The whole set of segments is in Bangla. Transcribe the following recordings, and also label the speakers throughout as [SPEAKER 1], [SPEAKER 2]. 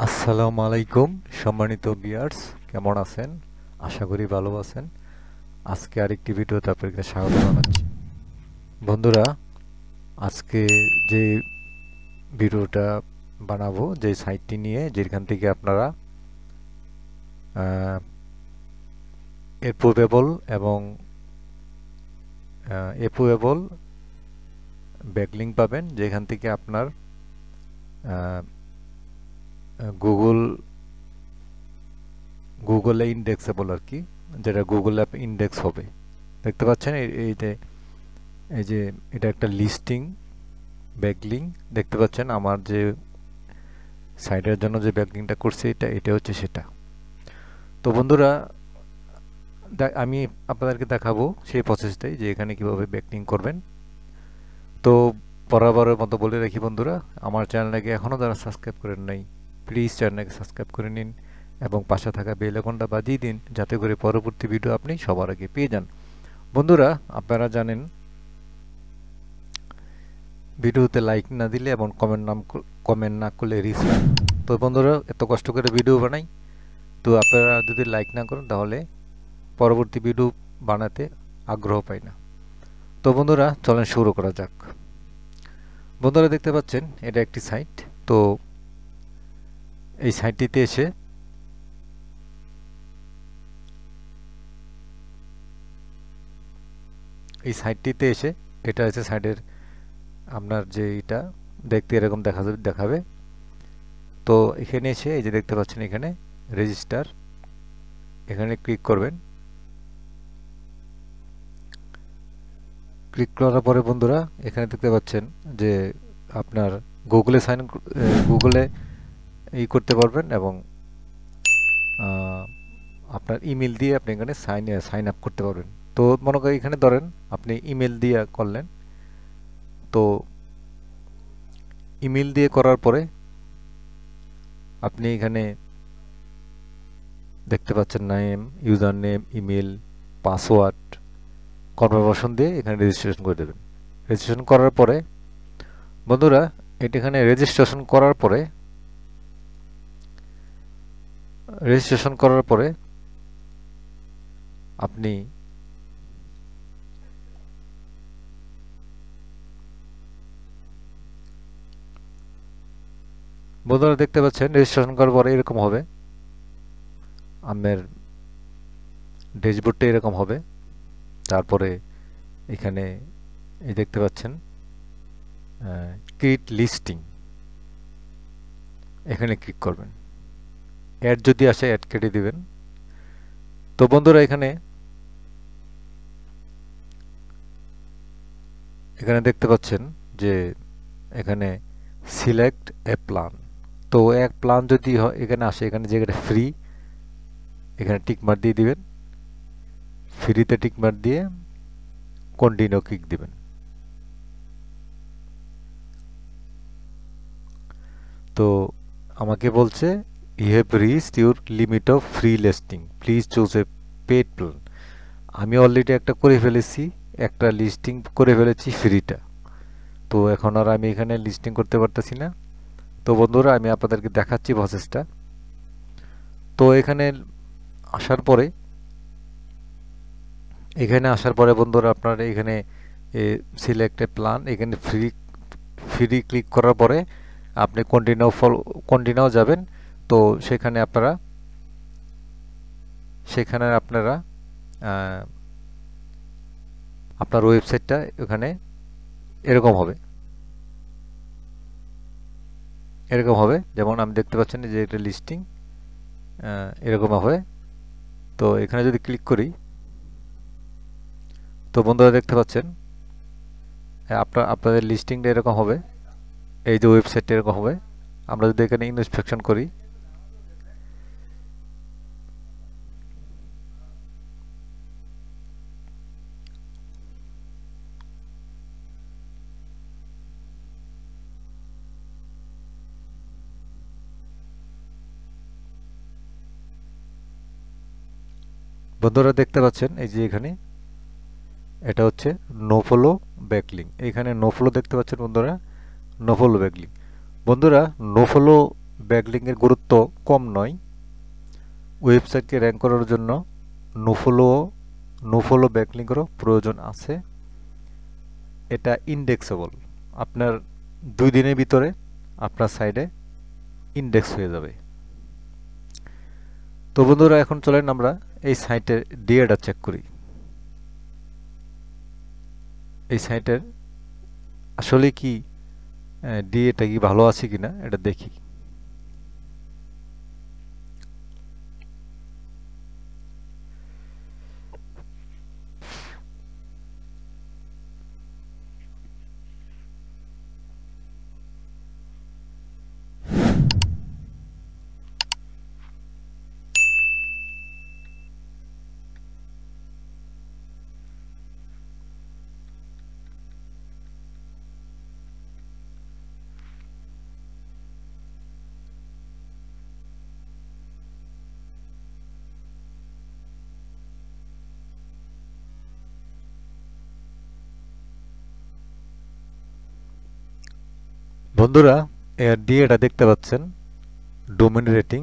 [SPEAKER 1] আসসালামু আলাইকুম সম্মানিত ভিউয়ার্স, কেমন আছেন? আশা করি ভালো আছেন। আজকে আরেকটি ভিডিওতে আপনাকে স্বাগত জানাচ্ছি। বন্ধুরা, আজকে যে ভিডিওটা বানাবো, যে সাইটটি নিয়ে, যেখান থেকে আপনারা অ্যাপ্রুভেবল এবং অ্যাপ্রুভেবল ব্যাকলিংক পাবেন, যেখান থেকে আপনার গুগলে ইন্ডেক্সেবল আর কি, যেটা গুগল অ্যাপ ইন্ডেক্স হবে। দেখতে পাচ্ছেন এই যে এটা একটা লিস্টিং ব্যাকলিংক দেখতে পাচ্ছেন। আমার যে সাইটের জন্য যে ব্যাকলিংকটা করছি এটা হচ্ছে সেটা। তো বন্ধুরা, আমি আপনাদেরকে দেখাবো সেই প্রসেসটাই, যে এখানে কিভাবে ব্যাকলিংক করবেন। তো বরাবরের মতো বলে রাখি বন্ধুরা, আমার চ্যানেলটাকে এখনও যারা সাবস্ক্রাইব করেন নাই, প্লিজ চ্যানেলটাকে সাবস্ক্রাইব করে নিন এবং পাশে থাকা বেল আইকনটা বাজিয়ে দিন, যাতে করে পরবর্তী ভিডিও আপনি সবার আগে পেয়ে যান। বন্ধুরা, আপনারা জানেন ভিডিওতে লাইক না দিলে এবং কমেন্ট না করলে রিচ হয়। তো বন্ধুরা, এত কষ্ট করে ভিডিও বানাই, তো আপনারা যদি লাইক না করেন তাহলে পরবর্তী ভিডিও বানাতে আগ্রহ পাই না। তো বন্ধুরা, চলেন শুরু করা যাক। বন্ধুরা, দেখতে পাচ্ছেন এটা একটি সাইট। তো এই সাইটটিতে এসে এটা হচ্ছে সাইটের আপনার যে এটা দেখতে এরকম দেখাবে। তো এখানে এসে এই যে দেখতে পাচ্ছেন এখানে রেজিস্টার, এখানে ক্লিক করবেন। ক্লিক করার পরে বন্ধুরা, এখানে দেখতে পাচ্ছেন যে আপনার গুগলে করতে পারবেন এবং আপনার ইমেল দিয়ে আপনি এখানে সাইন আপ করতে পারবেন। তো মনে করি এখানে ধরেন আপনি ইমেল দিয়ে করলেন। তো ইমেল দিয়ে করার পরে আপনি এখানে দেখতে পাচ্ছেন name, user name, email, password, confirmation দিয়ে এখানে রেজিস্ট্রেশন করে দেবেন। রেজিস্ট্রেশন করার পরে বন্ধুরা, এখানে রেজিস্ট্রেশন করার পরে আপনি বন্ধুরা দেখতে পাচ্ছেন রেজিস্ট্রেশন করার পরে এরকম হবে, আপনার ড্যাশবোর্ডটা এরকম হবে। তারপরে এখানে এই দেখতে পাচ্ছেন ক্রিয়েট লিস্টিং, এখানে ক্লিক করবেন। অ্যাড যদি আসে অ্যাড কেটে দিবেন। তো বন্ধুরা, এখানে দেখতে পাচ্ছেন যে এখানে সিলেক্ট এ প্ল্যান। তো এক প্ল্যান যদি এখানে আসে, এখানে যেটা ফ্রি, এখানে টিকমার্ক দিয়ে দিবেন। ফ্রিতে টিকমার্ক দিয়ে কন্টিনিউ ক্লিক দিবেন। তো আমাকে বলছে you have reached your limit of free listing, please choose a paid plan. আমি অলরেডি একটা করে ফেলেছি, একটা লিস্টিং করে ফেলেছি ফ্রিটা। তো এখন আর আমি এখানে লিস্টিং করতে পারতেছি না। তো বন্ধুরা, আমি আপনাদেরকে দেখাচ্ছি প্রসেসটা। তো এখানে আসার পরে বন্ধুরা, আপনার এখানে সিলেক্ট এ প্ল্যান, এখানে ফ্রি ক্লিক করার পরে আপনি কন্টিনিউ যাবেন। তো সেখানে আপনারা আপনার ওয়েবসাইটটা এখানে এরকম হবে, যেমন আমি দেখতে পাচ্ছেন যে এটা লিস্টিং এরকম হবে। তো এখানে যদি ক্লিক করি, তো বন্ধুরা দেখতে পাচ্ছেন আপনাদের লিস্টিংটা এরকম হবে, এই যে ওয়েবসাইটটা এরকম হবে। আমরা যদি এখানে ইনস্পেকশন করি, বন্ধুরা দেখতে পাচ্ছেন এই যে এখানে এটা হচ্ছে নো ফলো ব্যাকলিংক। এখানে নো ফলো দেখতে পাচ্ছেন বন্ধুরা, নো ফলো ব্যাকলিংক। বন্ধুরা, নো ফলো ব্যাকলিংকের গুরুত্ব কম নয়। ওয়েবসাইটকে র্যাঙ্ক করার জন্য নো ফলো ব্যাকলিংকেরও প্রয়োজন আছে। এটা ইন্ডেক্সেবল, আপনার 2 দিনের ভিতরে আপনার সাইটে ইন্ডেক্স হয়ে যাবে। তো বন্ধুরা, এখন চলেন আমরা এই সাইটের ডিএটা চেক করি। এই সাইটের আসলে কি ডিএটা কি ভালো আছে কিনা এটা দেখি। বন্ধুরা, এর ডিএটা দেখতে পাচ্ছেন, ডোমেন রেটিং,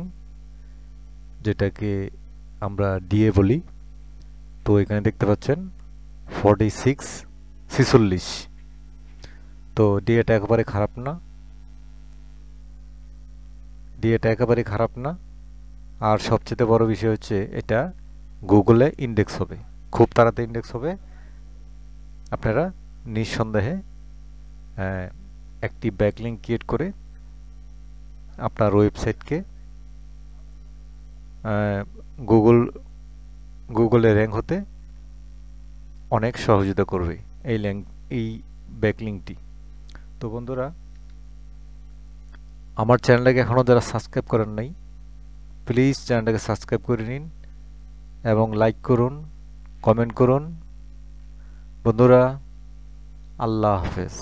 [SPEAKER 1] যেটাকে আমরা ডিএ বলি। তো এখানে দেখতে পাচ্ছেন 46 তো ডিএটা একেবারে খারাপ না, আর সবচেয়ে বড় বিষয় হচ্ছে এটা গুগলে ইন্ডেক্স হবে, খুব তাড়াতাড়ি ইন্ডেক্স হবে। আপনারা নিঃসন্দেহে একটি ব্যাকলিংক ক্রিয়েট করে আপনার ওয়েবসাইটকে গুগলে র্যাঙ্ক হতে অনেক সহযোগিতা করবে এই ব্যাকলিংকটি। তো বন্ধুরা, আমার চ্যানেলটাকে এখনও যারা সাবস্ক্রাইব করেন নাই, প্লিজ চ্যানেলটাকে সাবস্ক্রাইব করে নিন এবং লাইক করুন, কমেন্ট করুন। বন্ধুরা, আল্লাহ হাফেজ।